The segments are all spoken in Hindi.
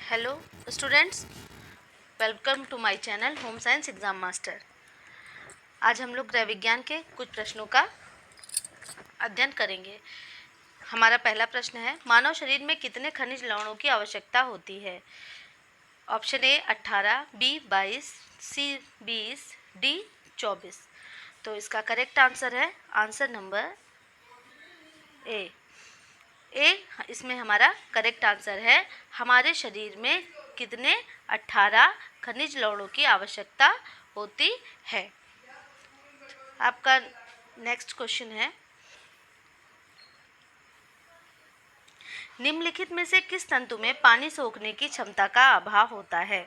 Hello students, welcome to my channel home science exam master. आज हम लोग गृह विज्ञान के कुछ प्रश्नों का अध्ययन करेंगे। हमारा पहला प्रश्न है, मानव शरीर में कितने खनिज लवणों की आवश्यकता होती है? Option A 18, B 22, C 20, D 24। तो इसका करेक्ट आंसर है आंसर नंबर ए। इसमें हमारा करेक्ट आंसर है। हमारे शरीर में कितने 18 खनिज लवणों की आवश्यकता होती है। आपका नेक्स्ट क्वेश्चन है, निम्नलिखित में से किस तंतु में पानी सोखने की क्षमता का अभाव होता है?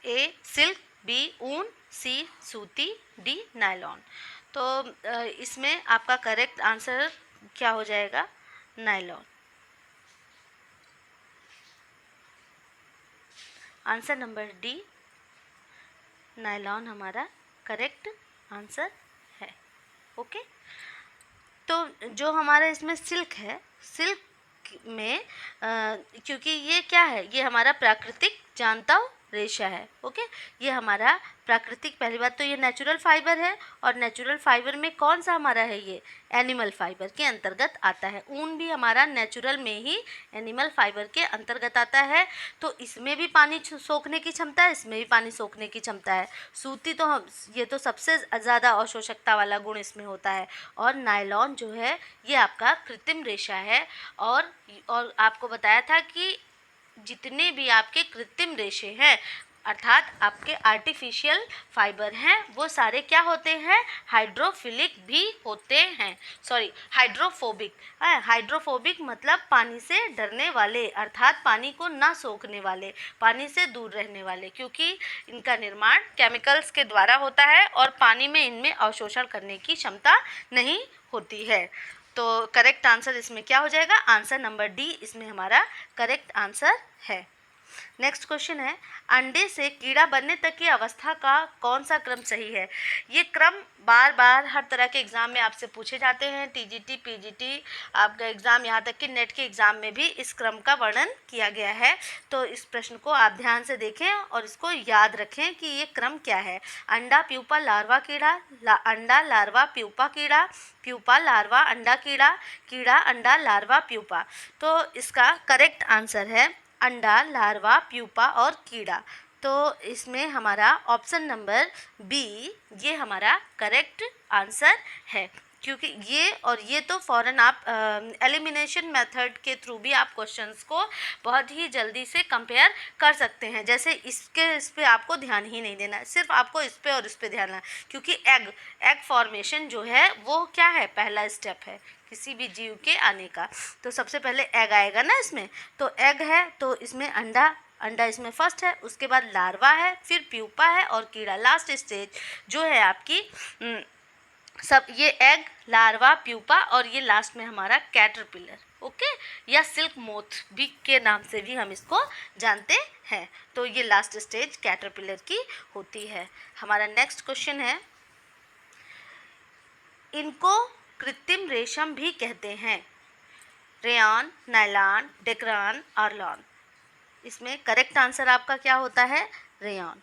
ए सिल्क, बी ऊन, सी सूती, डी नायलॉन। तो इसमें आपका करेक्ट आंसर क्या हो जाएगा? Nylon. Answer number D nylon हमारा करेक्ट आंसर है। ओके, तो जो हमारा इसमें सिल्क है, सिल्क में क्योंकि ये क्या है, ये हमारा प्राकृतिक जानता रेशा है। ओके, ये हमारा प्राकृतिक, पहली बात तो ये नेचुरल फाइबर है, और नेचुरल फाइबर में कौन सा हमारा है, ये एनिमल फाइबर के अंतर्गत आता है। ऊन भी हमारा नेचुरल में ही एनिमल फाइबर के अंतर्गत आता है, तो इसमें भी पानी सोखने की क्षमता है, इसमें भी पानी सोखने की क्षमता है। सूती तो ये तो सबसे ज़्यादा अवशोषकता वाला गुण इसमें होता है। और नायलॉन जो है ये आपका कृत्रिम रेशा है, और आपको बताया था कि जितने भी आपके कृत्रिम रेशे हैं, अर्थात आपके आर्टिफिशियल फाइबर हैं, वो सारे क्या होते हैं? हाइड्रोफिलिक भी होते हैं, सॉरी हाइड्रोफोबिक। हाइड्रोफोबिक मतलब पानी से डरने वाले, अर्थात पानी को ना सोखने वाले, पानी से दूर रहने वाले, क्योंकि इनका निर्माण केमिकल्स के द्वारा होता है और पानी में इनमें अवशोषण करने की क्षमता नहीं होती है। तो करेक्ट आंसर इसमें क्या हो जाएगा? आंसर नंबर डी इसमें हमारा करेक्ट आंसर है। नेक्स्ट क्वेश्चन है, अंडे से कीड़ा बनने तक की अवस्था का कौन सा क्रम सही है? ये क्रम बार बार हर तरह के एग्ज़ाम में आपसे पूछे जाते हैं। टीजीटी, पीजीटी, आपका एग्ज़ाम, यहाँ तक कि नेट के एग्ज़ाम में भी इस क्रम का वर्णन किया गया है। तो इस प्रश्न को आप ध्यान से देखें और इसको याद रखें कि ये क्रम क्या है। अंडा, प्यूपा, लार्वा कीड़ा, अंडा, लार्वा, प्यूपा कीड़ा, प्यूपा, लार्वा, अंडा कीड़ा, कीड़ा, अंडा, लार्वा, प्यूपा। तो इसका करेक्ट आंसर है अंडा, लार्वा, प्यूपा और कीड़ा। तो इसमें हमारा ऑप्शन नंबर बी ये हमारा करेक्ट आंसर है, क्योंकि ये तो फ़ौरन आप एलिमिनेशन मेथड के थ्रू भी आप क्वेश्चंस को बहुत ही जल्दी से कंपेयर कर सकते हैं। जैसे इस पे आपको ध्यान ही नहीं देना है, सिर्फ आपको इस पे और इस पे ध्यान देना, क्योंकि एग फॉर्मेशन जो है वो क्या है? पहला स्टेप है किसी भी जीव के आने का। तो सबसे पहले एग आएगा ना इसमें, तो एग है तो इसमें अंडा इसमें फर्स्ट है, उसके बाद लार्वा है, फिर प्यूपा है और कीड़ा लास्ट स्टेज जो है आपकी। सब ये एग, लार्वा, प्यूपा और ये लास्ट में हमारा कैटरपिलर, ओके, या सिल्क मोथ भी के नाम से भी हम इसको जानते हैं। तो ये लास्ट स्टेज कैटरपिलर की होती है। हमारा नेक्स्ट क्वेश्चन है, इनको कृत्रिम रेशम भी कहते हैं। Rayon, nylon, dacron, orlon. इसमें करेक्ट आंसर आपका क्या होता है? रेयॉन।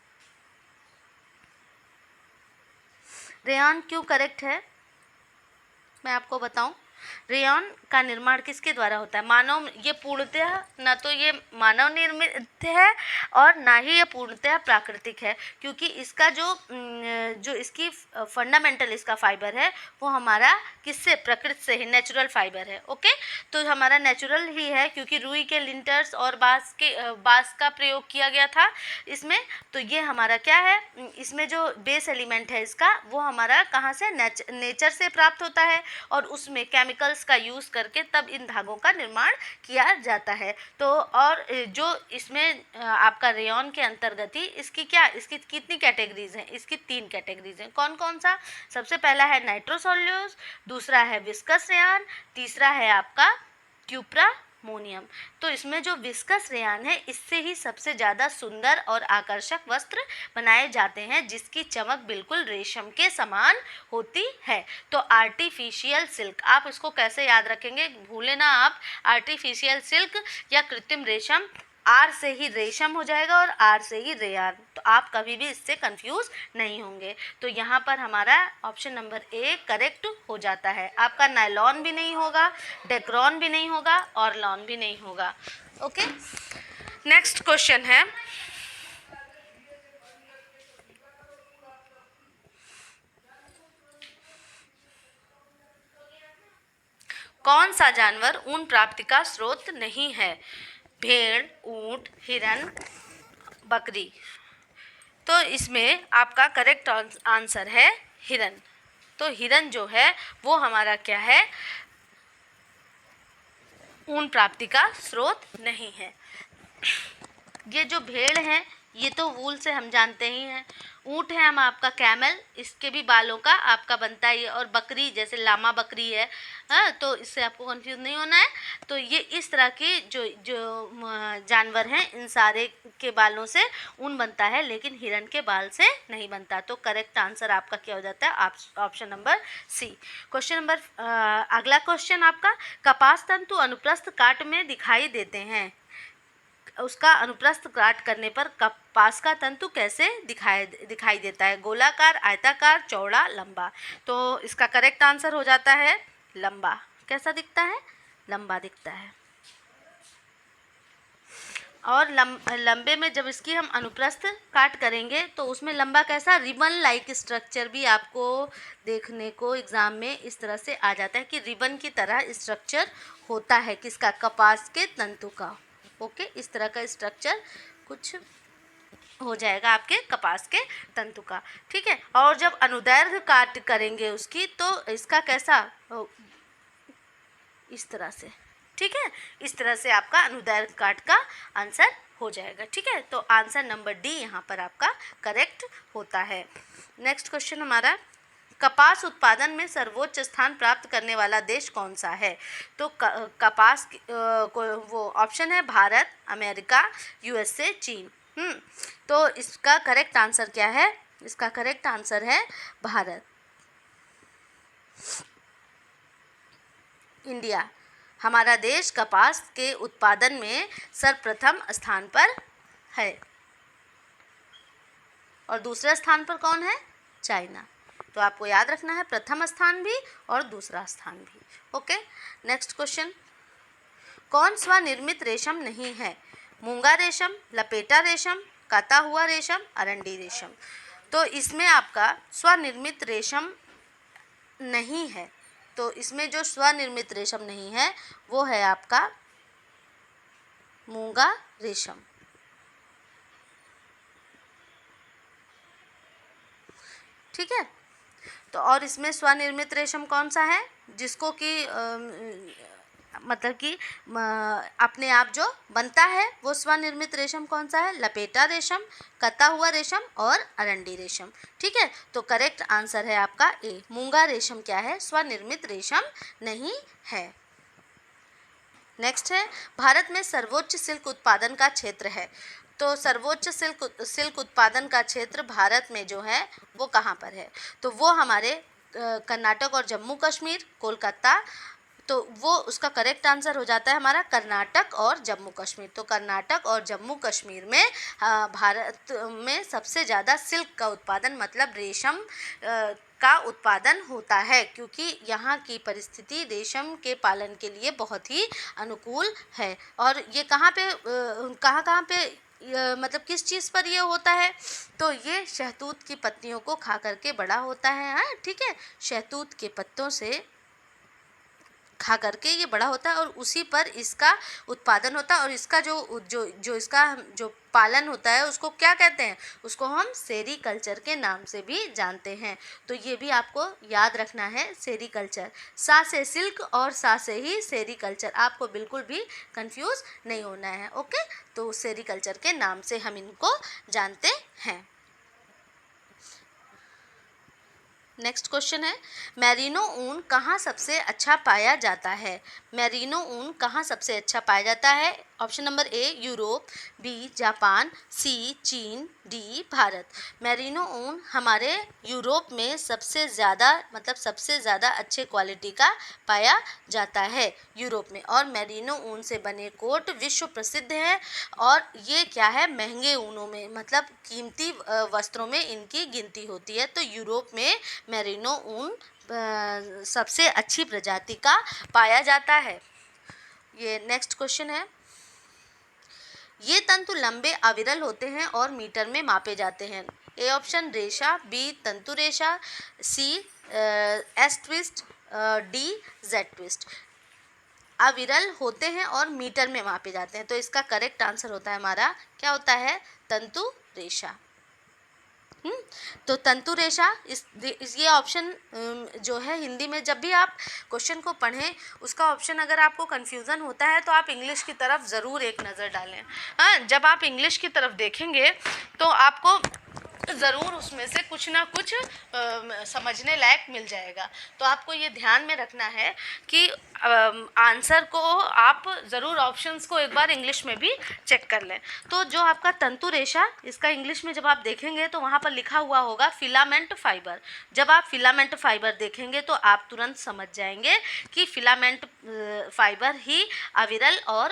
रेयॉन क्यों करेक्ट है मैं आपको बताऊं। रेयॉन का निर्माण किसके द्वारा होता है? मानव, ये पूर्णतः ना तो ये मानव निर्मित है और ना ही ये पूर्णतः प्राकृतिक है, क्योंकि इसका जो इसकी फंडामेंटल इसका फाइबर है वो हमारा किससे? प्रकृति से ही, नेचुरल फाइबर है। ओके, तो हमारा नेचुरल ही है, क्योंकि रुई के लिंटर्स और बांस का प्रयोग किया गया था इसमें। तो ये हमारा क्या है, इसमें जो बेस एलिमेंट है इसका वो हमारा कहाँ से? नेचर से प्राप्त होता है, और उसमें केमिकल्स का यूज़ करके तब इन धागों का निर्माण किया जाता है। तो और जो इसमें आपका रेयॉन के अंतर्गत ही इसकी कितनी कैटेगरीज हैं? इसकी 3 कैटेगरीज हैं। कौन कौन सा? सबसे पहला है नाइट्रोसोल्यूलोज, दूसरा है विस्कस रेयॉन, तीसरा है आपका क्यूप्रा मोनियम। तो इसमें जो विस्कस रेयान है इससे ही सबसे ज़्यादा सुंदर और आकर्षक वस्त्र बनाए जाते हैं, जिसकी चमक बिल्कुल रेशम के समान होती है। तो आर्टिफिशियल सिल्क, आप इसको कैसे याद रखेंगे, भूले ना आप, आर्टिफिशियल सिल्क या कृत्रिम रेशम, आर से ही रेशम हो जाएगा और आर से ही रेयान, तो आप कभी भी इससे कंफ्यूज नहीं होंगे। तो यहाँ पर हमारा ऑप्शन नंबर ए करेक्ट हो जाता है। आपका नायलॉन भी नहीं होगा, डेक्रॉन भी नहीं होगा और लॉन भी नहीं होगा। ओके, नेक्स्ट क्वेश्चन है, कौन सा जानवर ऊन प्राप्ति का स्रोत नहीं है? भेड़, ऊंट, हिरन, बकरी। तो इसमें आपका करेक्ट आंसर है हिरन। तो हिरन जो है वो हमारा क्या है, ऊन प्राप्ति का स्रोत नहीं है। ये जो भेड़ हैं ये तो वूल से हम जानते ही हैं। ऊँट है हम आपका कैमल, इसके भी बालों का आपका बनता ही है। और बकरी जैसे लामा बकरी है, हाँ, तो इससे आपको कंफ्यूज नहीं होना है। तो ये इस तरह के जो जानवर हैं इन सारे के बालों से ऊन बनता है, लेकिन हिरन के बाल से नहीं बनता। तो करेक्ट आंसर आपका क्या हो जाता है, option number C. Question number अगला क्वेश्चन आपका, कपास तंतु अनुप्रस्थ काट में दिखाई देते हैं, उसका अनुप्रस्थ काट करने पर कपास का तंतु कैसे दिखाई देता है? गोलाकार, आयताकार, चौड़ा, लंबा। तो इसका करेक्ट आंसर हो जाता है लंबा। कैसा दिखता है? लंबा दिखता है। और लंबे में जब इसकी हम अनुप्रस्थ काट करेंगे तो उसमें लंबा कैसा, रिबन लाइक स्ट्रक्चर भी आपको देखने को एग्ज़ाम में इस तरह से आ जाता है कि रिबन की तरह स्ट्रक्चर होता है किसका, कपास के तंतु का। ओके, इस तरह का स्ट्रक्चर कुछ हो जाएगा आपके कपास के तंतु का। ठीक है, और जब अनुदैर्घ्य काट करेंगे उसकी तो इसका कैसा, इस तरह से। ठीक है, इस तरह से आपका अनुदैर्घ्य काट का आंसर हो जाएगा। ठीक है, तो आंसर नंबर डी यहाँ पर आपका करेक्ट होता है। नेक्स्ट क्वेश्चन हमारा, कपास उत्पादन में सर्वोच्च स्थान प्राप्त करने वाला देश कौन सा है? तो कपास को वो ऑप्शन है भारत, अमेरिका, यूएसए, चीन। तो इसका करेक्ट आंसर क्या है? इसका करेक्ट आंसर है भारत, इंडिया। हमारा देश कपास के उत्पादन में सर्वप्रथम स्थान पर है। और दूसरे स्थान पर कौन है? चाइना। तो आपको याद रखना है, प्रथम स्थान भी और दूसरा स्थान भी। ओके, नेक्स्ट क्वेश्चन, कौन स्वनिर्मित रेशम नहीं है? मूंगा रेशम, लपेटा रेशम, काता हुआ रेशम, अरंडी रेशम। तो इसमें आपका स्वनिर्मित रेशम नहीं है। तो इसमें जो स्वनिर्मित रेशम नहीं है वो है आपका मूंगा रेशम। ठीक है, तो और इसमें स्वनिर्मित रेशम कौन सा है, जिसको कि मतलब कि अपने आप जो बनता है वो स्वनिर्मित रेशम कौन सा है? लपेटा रेशम, कता हुआ रेशम और अरंडी रेशम। ठीक है, तो करेक्ट आंसर है आपका ए, मूंगा रेशम क्या है? स्वनिर्मित रेशम नहीं है। नेक्स्ट है, भारत में सर्वोच्च सिल्क उत्पादन का क्षेत्र है। तो सर्वोच्च सिल्क उत्पादन का क्षेत्र भारत में जो है वो कहाँ पर है? तो वो हमारे कर्नाटक और जम्मू कश्मीर, कोलकाता, तो वो उसका करेक्ट आंसर हो जाता है हमारा कर्नाटक और जम्मू कश्मीर। तो कर्नाटक और जम्मू कश्मीर में भारत में सबसे ज़्यादा सिल्क का उत्पादन मतलब रेशम का उत्पादन होता है, क्योंकि यहाँ की परिस्थिति रेशम के पालन के लिए बहुत ही अनुकूल है। और ये कहाँ पे मतलब किस चीज़ पर ये होता है? तो ये शहतूत की पत्तियों को खा करके बड़ा होता है। हाँ, ठीक है, शहतूत के पत्तों से खा करके ये बड़ा होता है और उसी पर इसका उत्पादन होता है। और इसका जो इसका जो पालन होता है उसको क्या कहते हैं? उसको हम सेरीकल्चर के नाम से भी जानते हैं। तो ये भी आपको याद रखना है, सेरीकल्चर, सा से सिल्क और सा से ही सेरीकल्चर, आपको बिल्कुल भी कंफ्यूज नहीं होना है। ओके, तो सेरीकल्चर के नाम से हम इनको जानते हैं। नेक्स्ट क्वेश्चन है, मेरिनो ऊन कहाँ सबसे अच्छा पाया जाता है? मेरिनो ऊन कहाँ सबसे अच्छा पाया जाता है? Option number A Europe, B Japan, C चीन, डी भारत। मेरिनो ऊन हमारे यूरोप में सबसे ज़्यादा मतलब सबसे ज़्यादा अच्छे क्वालिटी का पाया जाता है यूरोप में। और मेरिनो ऊन से बने कोट विश्व प्रसिद्ध है और ये क्या है, महंगे ऊनों में मतलब कीमती वस्त्रों में इनकी गिनती होती है। तो यूरोप में मेरिनो ऊन सबसे अच्छी प्रजाति का पाया जाता है। ये नेक्स्ट क्वेश्चन है, ये तंतु लंबे अविरल होते हैं और मीटर में मापे जाते हैं। ए ऑप्शन रेशा, बी तंतु रेशा, C S twist, D Z twist. अविरल होते हैं और मीटर में मापे जाते हैं, तो इसका करेक्ट आंसर होता है हमारा, क्या होता है, तंतु रेशा। तो तंतु रेशा इस ये ऑप्शन जो है हिंदी में जब भी आप क्वेश्चन को पढ़ें उसका ऑप्शन अगर आपको कन्फ्यूज़न होता है तो आप इंग्लिश की तरफ ज़रूर एक नज़र डालें। हाँ, जब आप इंग्लिश की तरफ देखेंगे तो आपको ज़रूर उसमें से कुछ ना कुछ समझने लायक मिल जाएगा। तो आपको ये ध्यान में रखना है कि आंसर को आप ज़रूर ऑप्शंस को एक बार इंग्लिश में भी चेक कर लें। तो जो आपका तंतु रेशा, इसका इंग्लिश में जब आप देखेंगे तो वहाँ पर लिखा हुआ होगा फिलामेंट फाइबर। जब आप फिलामेंट फाइबर देखेंगे तो आप तुरंत समझ जाएंगे कि फिलामेंट फाइबर ही अविरल और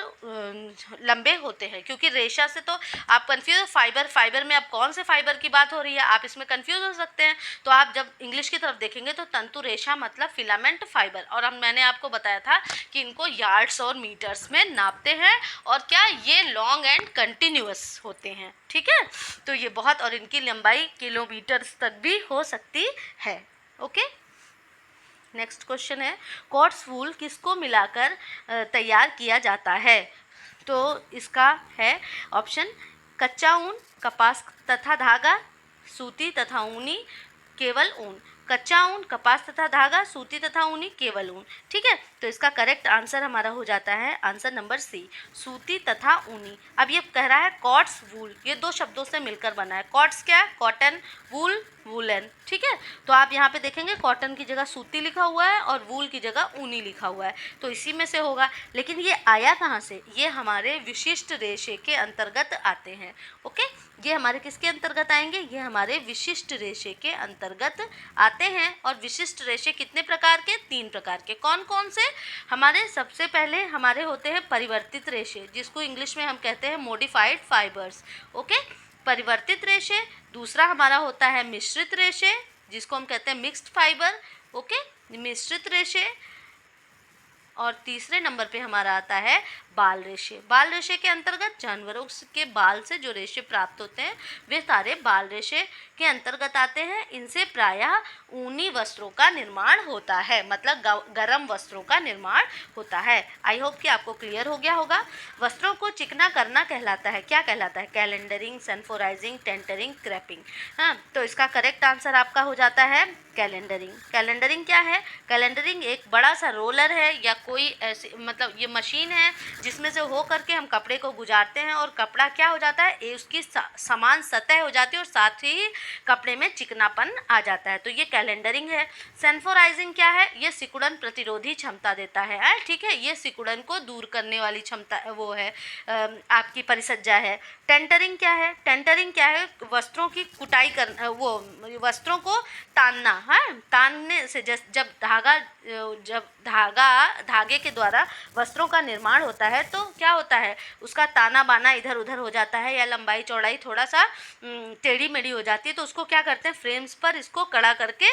लंबे होते हैं, क्योंकि रेशा से तो आप कंफ्यूज, फाइबर में अब कौन से फाइबर की बात हो रही है आप इसमें कंफ्यूज हो सकते हैं। तो आप जब इंग्लिश की तरफ देखेंगे तो तंतु रेशा मतलब फिलामेंट फाइबर, और अब मैंने आपको बताया था कि इनको यार्ड्स और मीटर्स में नापते हैं और क्या ये लॉन्ग एंड कंटिन्यूअस होते हैं। ठीक है, तो ये बहुत, और इनकी लंबाई किलोमीटर्स तक भी हो सकती है। ओके, नेक्स्ट क्वेश्चन है, कॉट्स वूल किसको मिलाकर तैयार किया जाता है? तो इसका है ऑप्शन कच्चा ऊन, कपास तथा धागा, सूती तथा ऊनी, केवल ऊन। कच्चा ऊन, कपास तथा धागा, सूती तथा ऊनी, केवल ऊन। ठीक है, तो इसका करेक्ट आंसर हमारा हो जाता है आंसर नंबर सी, सूती तथा ऊनी। अब ये कह रहा है कॉट्स वूल, ये दो शब्दों से मिलकर बना है। कॉट्स क्या है, कॉटन, वूल वूलन। ठीक है, तो आप यहाँ पे देखेंगे कॉटन की जगह सूती लिखा हुआ है और वूल की जगह ऊनी लिखा हुआ है, तो इसी में से होगा। लेकिन ये आया कहाँ से, ये हमारे विशिष्ट रेशे के अंतर्गत आते हैं। ओके, ये हमारे किसके अंतर्गत आएंगे, ये हमारे विशिष्ट रेशे के अंतर्गत आते हैं। और विशिष्ट रेशे कितने प्रकार के, 3 प्रकार के। कौन कौन से, हमारे सबसे पहले हमारे होते हैं परिवर्तित रेशे, जिसको इंग्लिश में हम कहते हैं मॉडिफाइड फाइबर्स। ओके, परिवर्तित रेशे। दूसरा हमारा होता है मिश्रित रेशे, जिसको हम कहते हैं मिक्स्ड फाइबर। ओके, मिश्रित रेशे। और तीसरे नंबर पे हमारा आता है बाल रेशे। बाल रेशे के अंतर्गत जानवरों के बाल से जो रेशे प्राप्त होते हैं वे सारे बाल रेशे के अंतर्गत आते हैं। इनसे प्रायः ऊनी वस्त्रों का निर्माण होता है, मतलब गर्म वस्त्रों का निर्माण होता है। आई होप कि आपको क्लियर हो गया होगा। वस्त्रों को चिकना करना कहलाता है, क्या कहलाता है, कैलेंडरिंग, सनफोराइजिंग, टेंटरिंग, क्रैपिंग। हाँ, तो इसका करेक्ट आंसर आपका हो जाता है कैलेंडरिंग। कैलेंडरिंग क्या है, कैलेंडरिंग एक बड़ा सा रोलर है या कोई ऐसी मतलब ये मशीन है जिसमें से हो करके हम कपड़े को गुजारते हैं और कपड़ा क्या हो जाता है, उसकी समान सतह हो जाती है और साथ ही कपड़े में चिकनापन आ जाता है, तो ये कैलेंडरिंग है। सनफोराइजिंग क्या है, ये सिकुड़न प्रतिरोधी क्षमता देता है। ठीक है, ये सिकुड़न को दूर करने वाली क्षमता वो है, आपकी परिसज्जा है। टेंटरिंग क्या है, टेंटरिंग क्या है, वस्त्रों की कुटाई कर, वो वस्त्रों को तानना है। तानने से जब धागे के द्वारा वस्त्रों का निर्माण होता है तो क्या होता है, उसका ताना बाना इधर उधर हो जाता है या लंबाई चौड़ाई थोड़ा सा टेढ़ी मेढ़ी हो जाती है, तो उसको क्या करते हैं, फ्रेम्स पर इसको कड़ा करके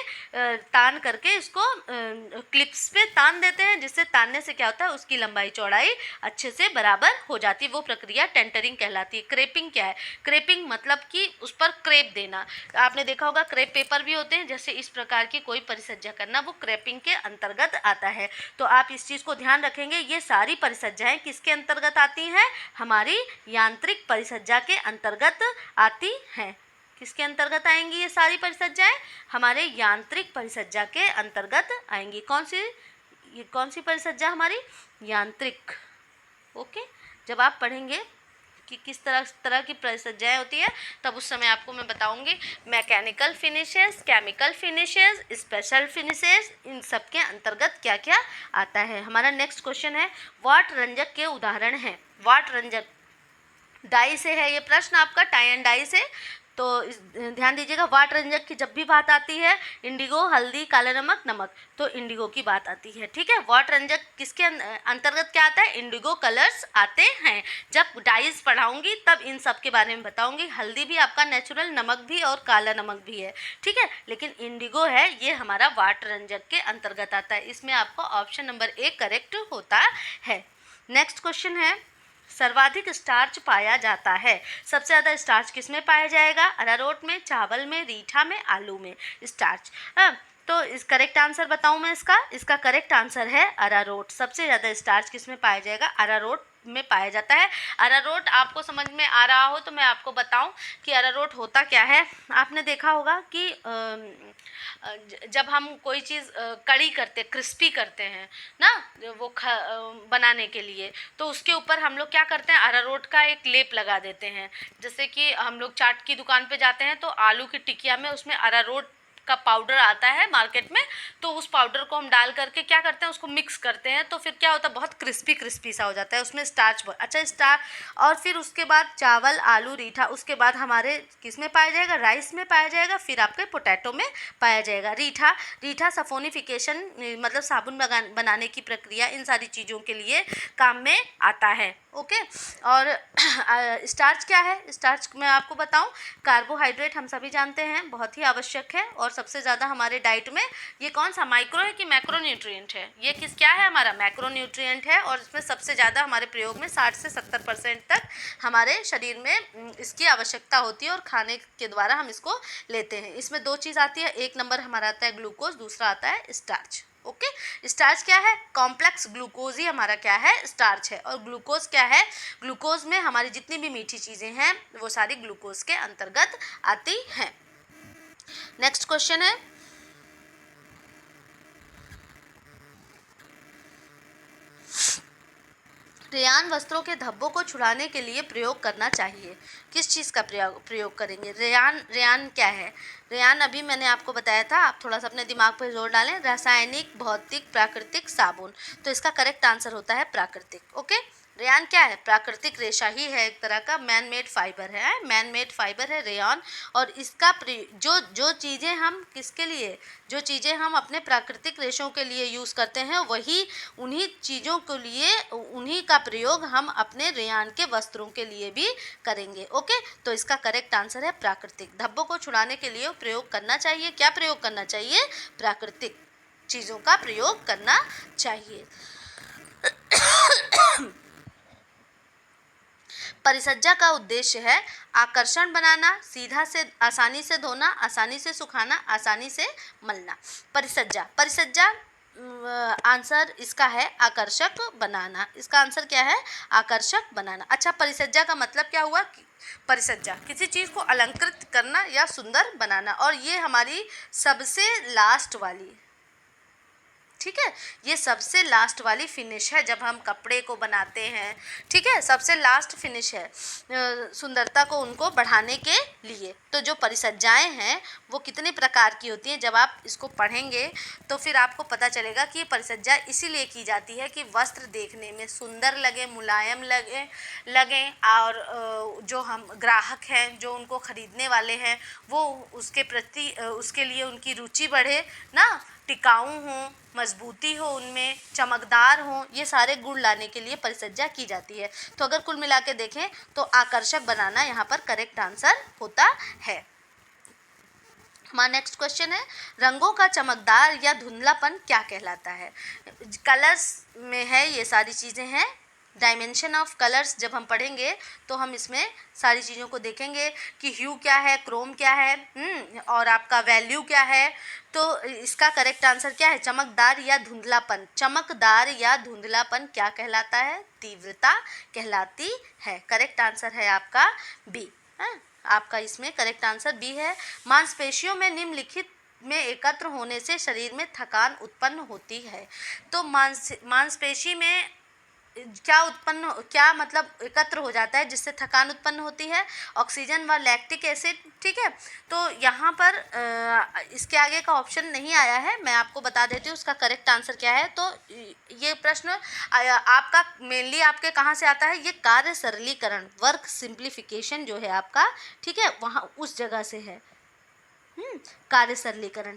तान करके इसको क्लिप्स पे तान देते हैं, जिससे तानने से क्या होता है, उसकी लंबाई चौड़ाई अच्छे से बराबर हो जाती है। वो प्रक्रिया टेंटरिंग कहलाती है। क्रेपिंग क्या है, क्रेपिंग मतलब कि उस पर क्रेप देना। आपने देखा होगा क्रेप पेपर भी होते हैं, जैसे इस प्रकार की कोई परिसज्जा करना, वो क्रेपिंग के अंतर्गत आता है। तो आप इस चीज़ को ध्यान रखेंगे, ये सारी परिसज्जाएं किसके अंतर्गत आती हैं, हमारी यांत्रिक परिसज्जा के अंतर्गत आती हैं। किसके अंतर्गत आएंगी ये सारी परिसज्जाएं, हमारे यांत्रिक परिसज्जा के अंतर्गत आएंगी। कौन सी परिसज्जा, हमारी यांत्रिक। ओके, जब आप पढ़ेंगे कि किस तरह की परिसज्जाएँ होती है, तब उस समय आपको मैं बताऊंगी। Mechanical finishes, chemical finishes, special finishes, इन सब के अंतर्गत क्या क्या आता है। हमारा नेक्स्ट क्वेश्चन है, वाट रंजक के उदाहरण हैं। वाट रंजक डाई से है ये प्रश्न आपका, टाई एंड डाई से। तो ध्यान दीजिएगा, वाट रंजक की जब भी बात आती है, इंडिगो, हल्दी, काला नमक, नमक, तो इंडिगो की बात आती है। ठीक है, वाट रंजक किसके अंतर्गत क्या आता है, इंडिगो कलर्स आते हैं। जब डाइज पढ़ाऊंगी तब इन सब के बारे में बताऊंगी। हल्दी भी आपका नेचुरल नमक भी और काला नमक भी है, ठीक है, लेकिन इंडिगो है ये हमारा वाट रंजक के अंतर्गत आता है। इसमें आपको ऑप्शन नंबर ए करेक्ट होता है। नेक्स्ट क्वेश्चन है, सर्वाधिक स्टार्च पाया जाता है। सबसे ज़्यादा स्टार्च किस में पाया जाएगा, अरारोट में, चावल में, रीठा में, आलू में स्टार्च। तो इस करेक्ट आंसर बताऊं मैं इसका करेक्ट आंसर है अरारोट। सबसे ज़्यादा स्टार्च किस में पाया जाएगा, अरारोट में पाया जाता है। अरारोट आपको समझ में आ रहा हो तो मैं आपको बताऊं कि अरारोट होता क्या है। आपने देखा होगा कि जब हम कोई चीज़ कड़ी करते, क्रिस्पी करते हैं ना, वो बनाने के लिए, तो उसके ऊपर हम लोग क्या करते हैं, अरारोट का एक लेप लगा देते हैं। जैसे कि हम लोग चाट की दुकान पे जाते हैं तो आलू की टिकिया में उसमें अरारोट का पाउडर आता है मार्केट में, तो उस पाउडर को हम डाल करके क्या करते हैं, उसको मिक्स करते हैं, तो फिर क्या होता है, बहुत क्रिस्पी सा हो जाता है, उसमें स्टार्च अच्छा स्टार। और फिर उसके बाद चावल, आलू, रीठा, उसके बाद हमारे किस में पाया जाएगा, राइस में पाया जाएगा, फिर आपके पोटैटो में पाया जाएगा। रीठा सफोनिफिकेशन मतलब साबुन बनाने की प्रक्रिया, इन सारी चीज़ों के लिए काम में आता है। ओके, और स्टार्च क्या है, स्टार्च मैं आपको बताऊं, कार्बोहाइड्रेट हम सभी जानते हैं बहुत ही आवश्यक है, और सबसे ज़्यादा हमारे डाइट में ये कौन सा, माइक्रो है कि मैक्रो न्यूट्रिएंट है, ये क्या है, हमारा मैक्रो न्यूट्रिएंट है, और इसमें सबसे ज़्यादा हमारे प्रयोग में 60 से 70% तक हमारे शरीर में इसकी आवश्यकता होती है, और खाने के द्वारा हम इसको लेते हैं। इसमें दो चीज़ आती है, एक नंबर हमारा आता है ग्लूकोज, दूसरा आता है स्टार्च। ओके, स्टार्च क्या है, कॉम्प्लेक्स ग्लूकोज ही हमारा क्या है, स्टार्च है। और ग्लूकोज क्या है, ग्लूकोज में हमारी जितनी भी मीठी चीज़ें हैं वो सारी ग्लूकोज के अंतर्गत आती हैं। नेक्स्ट क्वेश्चन है, रेयान वस्त्रों के धब्बों को छुड़ाने के लिए प्रयोग करना चाहिए। किस चीज़ का प्रयोग करेंगे, रेयान क्या है, रेयान अभी मैंने आपको बताया था, आप थोड़ा सा अपने दिमाग पर जोर डालें, रासायनिक, भौतिक, प्राकृतिक, साबुन। तो इसका करेक्ट आंसर होता है प्राकृतिक। ओके, रेयान क्या है, प्राकृतिक रेशा ही है, एक तरह का मैन मेड फाइबर है, मैन मेड फाइबर है रेयान। और इसका जो चीज़ें हम किसके लिए, जो चीज़ें हम अपने प्राकृतिक रेशों के लिए यूज़ करते हैं, वही उन्हीं चीज़ों के लिए, उन्हीं का प्रयोग हम अपने रेयान के वस्त्रों के लिए भी करेंगे। ओके, तो इसका करेक्ट आंसर है प्राकृतिक। धब्बों को छुड़ाने के लिए प्रयोग करना चाहिए, क्या प्रयोग करना चाहिए, प्राकृतिक चीज़ों का प्रयोग करना चाहिए। परिसज्जा का उद्देश्य है आकर्षण बनाना, आसानी से धोना, आसानी से सुखाना, आसानी से मलना। परिसज्जा आंसर इसका है आकर्षक बनाना। इसका आंसर क्या है, आकर्षक बनाना। अच्छा, परिसज्जा का मतलब क्या हुआ, परिसज्जा किसी चीज़ को अलंकृत करना या सुंदर बनाना। और ये हमारी सबसे लास्ट वाली, ठीक है, ये सबसे लास्ट वाली फिनिश है जब हम कपड़े को बनाते हैं। ठीक है, सबसे लास्ट फिनिश है सुंदरता को उनको बढ़ाने के लिए। तो जो परिसज्जाएं हैं वो कितने प्रकार की होती हैं, जब आप इसको पढ़ेंगे तो फिर आपको पता चलेगा कि ये परिसज्जा इसीलिए की जाती है कि वस्त्र देखने में सुंदर लगे, मुलायम लगें, और जो हम ग्राहक हैं, जो उनको खरीदने वाले हैं, वो उसके प्रति उसके लिए उनकी रुचि बढ़े ना, टिकाऊ हों, मजबूती हो, उनमें चमकदार हों, ये सारे गुण लाने के लिए परिसज्जा की जाती है। तो अगर कुल मिला के देखें तो आकर्षक बनाना यहाँ पर करेक्ट आंसर होता है। हमारा नेक्स्ट क्वेश्चन है, रंगों का चमकदार या धुंधलापन क्या कहलाता है। कलर्स में है ये सारी चीज़ें हैं, डायमेंशन ऑफ कलर्स जब हम पढ़ेंगे तो हम इसमें सारी चीज़ों को देखेंगे कि ह्यू क्या है, क्रोम क्या है, और आपका वैल्यू क्या है। तो इसका करेक्ट आंसर क्या है, चमकदार या धुंधलापन। चमकदार या धुंधलापन क्या कहलाता है, तीव्रता कहलाती है। करेक्ट आंसर है आपका बी। आपका इसमें करेक्ट आंसर बी है। मांसपेशियों में निम्नलिखित में एकत्र होने से शरीर में थकान उत्पन्न होती है। तो मांसपेशी में क्या मतलब एकत्र हो जाता है जिससे थकान उत्पन्न होती है? ऑक्सीजन व लैक्टिक एसिड। ठीक है, तो यहाँ पर इसके आगे का ऑप्शन नहीं आया है, मैं आपको बता देती हूँ उसका करेक्ट आंसर क्या है। तो ये प्रश्न आपका मेनली आपके कहाँ से आता है? ये कार्य सरलीकरण, वर्क सिंप्लीफिकेशन जो है आपका, ठीक है, वहाँ उस जगह से है। कार्य सरलीकरण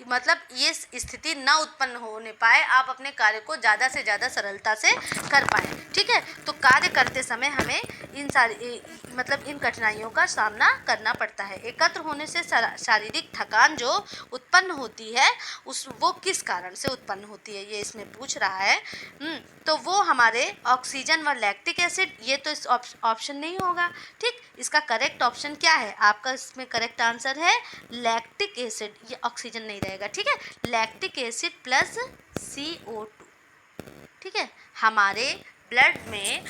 मतलब ये स्थिति ना उत्पन्न होने पाए, आप अपने कार्य को ज़्यादा से ज़्यादा सरलता से कर पाएँ। ठीक है, तो कार्य करते समय हमें मतलब इन कठिनाइयों का सामना करना पड़ता है। एकत्र होने से शारीरिक थकान जो उत्पन्न होती है वो किस कारण से उत्पन्न होती है, ये इसमें पूछ रहा है। तो वो हमारे ऑक्सीजन व लैक्टिक एसिड, ये तो इस ऑप्शन नहीं होगा। ठीक, इसका करेक्ट ऑप्शन क्या है? आपका इसमें करेक्ट आंसर है लैक्टिक एसिड, ये ऑक्सीजन नहीं रहेगा। ठीक है, लैक्टिक एसिड प्लस CO2। ठीक है, हमारे ब्लड में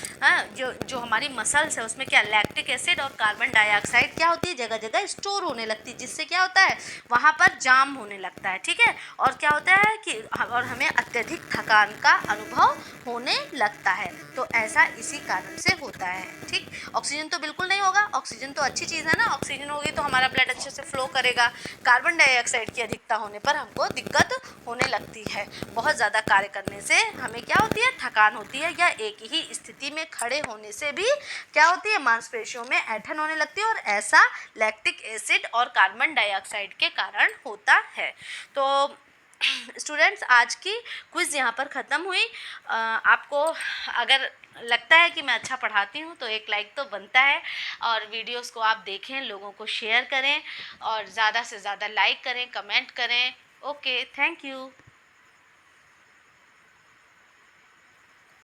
जो हमारी मसल्स है उसमें क्या लैक्टिक एसिड और कार्बन डाइऑक्साइड क्या होती है, जगह जगह स्टोर होने लगती है, जिससे क्या होता है वहाँ पर जाम होने लगता है। ठीक है, और क्या होता है कि और हमें अत्यधिक थकान का अनुभव होने लगता है। तो ऐसा इसी कारण से होता है। ठीक, ऑक्सीजन तो बिल्कुल नहीं होगा, ऑक्सीजन तो अच्छी चीज़ है ना, ऑक्सीजन होगी तो हमारा ब्लड अच्छे से फ्लो करेगा। कार्बन डाइऑक्साइड की अधिकता होने पर हमको दिक्कत होने लगती है। बहुत ज़्यादा कार्य करने से हमें क्या होती है, थकान होती है, या एक ही स्थिति में खड़े होने से भी क्या होती है, मांसपेशियों में ऐंठन होने लगती है, और ऐसा लैक्टिक एसिड और कार्बन डाइऑक्साइड के कारण होता है। तो स्टूडेंट्स, आज की क्विज़ यहाँ पर ख़त्म हुई। आपको अगर लगता है कि मैं अच्छा पढ़ाती हूँ तो एक लाइक तो बनता है, और वीडियोस को आप देखें, लोगों को शेयर करें, और ज़्यादा से ज़्यादा लाइक करें, कमेंट करें। Okay, thank you.